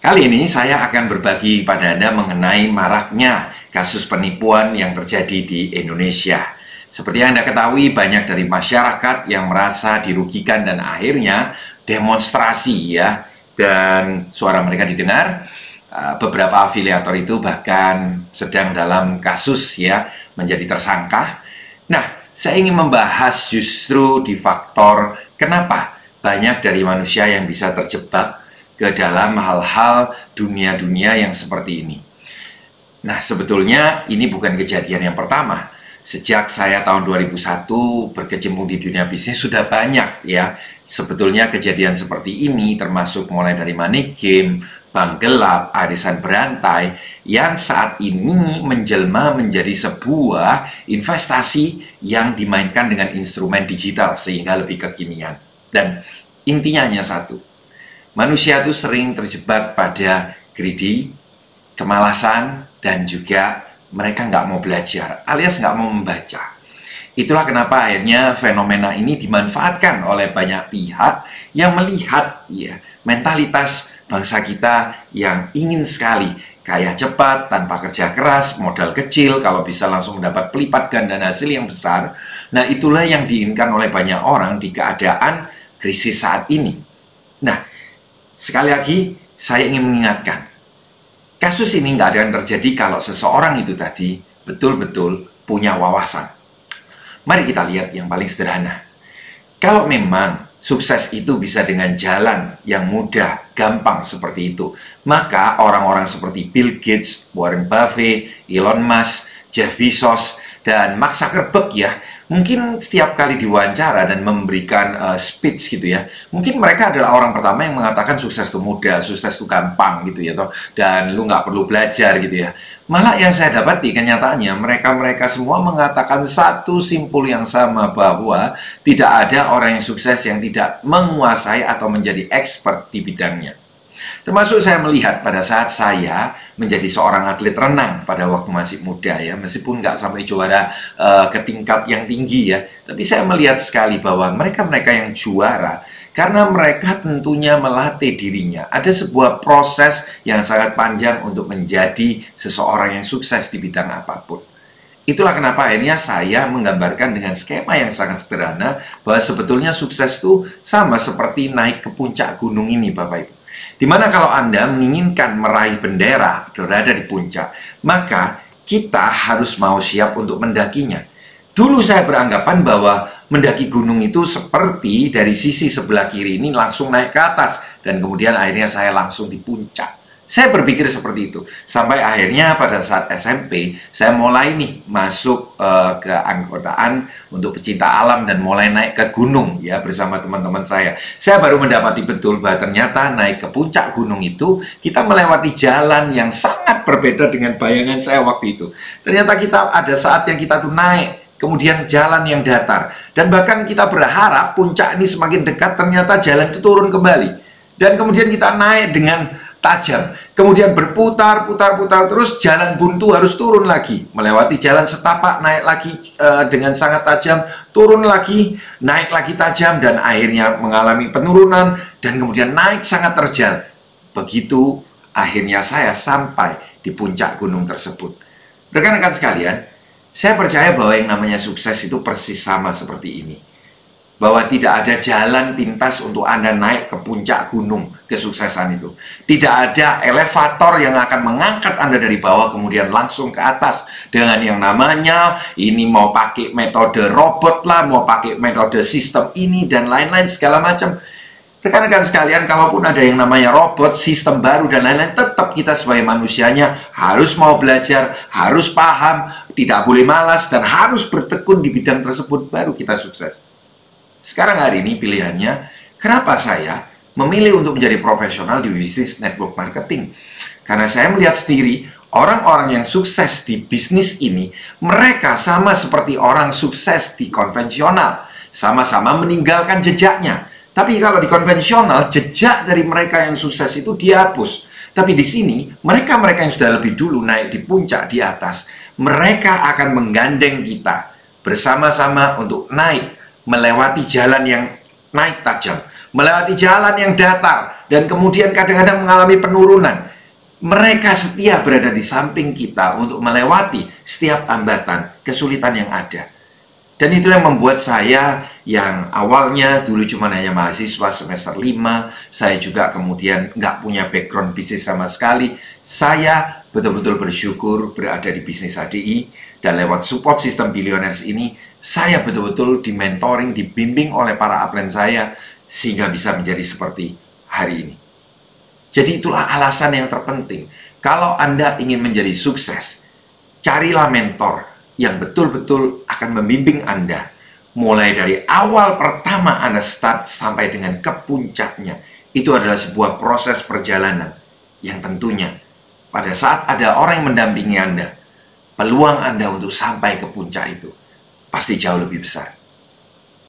Kali ini saya akan berbagi pada Anda mengenai maraknya kasus penipuan yang terjadi di Indonesia. Seperti yang Anda ketahui, banyak dari masyarakat yang merasa dirugikan dan akhirnya demonstrasi ya, dan suara mereka didengar. Beberapa afiliator itu bahkan sedang dalam kasus ya, menjadi tersangka. Nah, saya ingin membahas justru di faktor kenapa banyak dari manusia yang bisa terjebak ke dalam hal-hal dunia-dunia yang seperti ini. Nah, sebetulnya ini bukan kejadian yang pertama. Sejak saya tahun 2001 berkecimpung di dunia bisnis sudah banyak ya. Sebetulnya kejadian seperti ini termasuk mulai dari money game, bank gelap, arisan berantai yang saat ini menjelma menjadi sebuah investasi yang dimainkan dengan instrumen digital sehingga lebih kekinian. Dan intinya hanya satu. Manusia itu sering terjebak pada greedy, kemalasan, dan juga mereka nggak mau belajar, alias nggak mau membaca. Itulah kenapa akhirnya fenomena ini dimanfaatkan oleh banyak pihak yang melihat ya, mentalitas bangsa kita yang ingin sekali kaya cepat, tanpa kerja keras, modal kecil, kalau bisa langsung mendapat pelipat ganda hasil yang besar. Nah, itulah yang diinginkan oleh banyak orang di keadaan krisis saat ini. Nah, sekali lagi, saya ingin mengingatkan, kasus ini nggak akan terjadi kalau seseorang itu tadi betul-betul punya wawasan. Mari kita lihat yang paling sederhana. Kalau memang sukses itu bisa dengan jalan yang mudah, gampang seperti itu, maka orang-orang seperti Bill Gates, Warren Buffett, Elon Musk, Jeff Bezos, dan Mark Zuckerberg ya, mungkin setiap kali diwawancara dan memberikan speech gitu ya, mungkin mereka adalah orang pertama yang mengatakan sukses itu mudah, sukses itu gampang gitu ya, toh, dan lu nggak perlu belajar gitu ya. Malah yang saya dapati kenyataannya mereka semua mengatakan satu simpul yang sama, bahwa tidak ada orang yang sukses yang tidak menguasai atau menjadi expert di bidangnya. Termasuk saya melihat pada saat saya menjadi seorang atlet renang pada waktu masih muda ya, meskipun nggak sampai juara ke tingkat yang tinggi ya, tapi saya melihat sekali bahwa mereka-mereka yang juara karena mereka tentunya melatih dirinya. Ada sebuah proses yang sangat panjang untuk menjadi seseorang yang sukses di bidang apapun. Itulah kenapa akhirnya saya menggambarkan dengan skema yang sangat sederhana bahwa sebetulnya sukses itu sama seperti naik ke puncak gunung ini, Bapak Ibu. Dimana kalau Anda menginginkan meraih bendera berada di puncak, maka kita harus mau siap untuk mendakinya. Dulu saya beranggapan bahwa mendaki gunung itu seperti dari sisi sebelah kiri ini langsung naik ke atas, dan kemudian akhirnya saya langsung di puncak. Saya berpikir seperti itu. Sampai akhirnya pada saat SMP, saya mulai nih masuk ke anggotaan untuk pecinta alam dan mulai naik ke gunung ya bersama teman-teman saya. Saya baru mendapati betul bahwa ternyata naik ke puncak gunung itu kita melewati jalan yang sangat berbeda dengan bayangan saya waktu itu. Ternyata kita ada saat yang kita tuh naik, kemudian jalan yang datar, dan bahkan kita berharap puncak ini semakin dekat, ternyata jalan itu turun kembali, dan kemudian kita naik dengan tajam, kemudian berputar terus, jalan buntu harus turun lagi, melewati jalan setapak, naik lagi dengan sangat tajam, turun lagi, naik lagi tajam, dan akhirnya mengalami penurunan, dan kemudian naik sangat terjal. Begitu akhirnya saya sampai di puncak gunung tersebut. Rekan-rekan sekalian, saya percaya bahwa yang namanya sukses itu persis sama seperti ini. Bahwa tidak ada jalan pintas untuk Anda naik ke puncak gunung kesuksesan itu. Tidak ada elevator yang akan mengangkat Anda dari bawah kemudian langsung ke atas dengan yang namanya ini mau pakai metode robot lah, mau pakai metode sistem ini dan lain-lain segala macam. Rekan-rekan sekalian, kalaupun ada yang namanya robot, sistem baru dan lain-lain, tetap kita sebagai manusianya harus mau belajar, harus paham, tidak boleh malas, dan harus bertekun di bidang tersebut, baru kita sukses. Sekarang hari ini pilihannya, kenapa saya memilih untuk menjadi profesional di bisnis network marketing? Karena saya melihat sendiri, orang-orang yang sukses di bisnis ini, mereka sama seperti orang sukses di konvensional. Sama-sama meninggalkan jejaknya. Tapi kalau di konvensional, jejak dari mereka yang sukses itu dihapus. Tapi di sini, mereka-mereka yang sudah lebih dulu naik di puncak di atas, mereka akan menggandeng kita bersama-sama untuk naik, melewati jalan yang naik tajam, melewati jalan yang datar, dan kemudian kadang-kadang mengalami penurunan. Mereka setia berada di samping kita untuk melewati setiap hambatan, kesulitan yang ada. Dan itu yang membuat saya yang awalnya dulu cuma hanya mahasiswa semester 5, saya juga kemudian nggak punya background bisnis sama sekali. Saya betul-betul bersyukur berada di bisnis HDI, dan lewat support sistem Billionaires ini, saya betul-betul dimentoring, dibimbing oleh para upline saya, sehingga bisa menjadi seperti hari ini. Jadi itulah alasan yang terpenting. Kalau Anda ingin menjadi sukses, carilah mentor yang betul-betul akan membimbing Anda. Mulai dari awal pertama Anda start sampai dengan ke puncaknya. Itu adalah sebuah proses perjalanan yang tentunya pada saat ada orang yang mendampingi Anda, peluang Anda untuk sampai ke puncak itu pasti jauh lebih besar.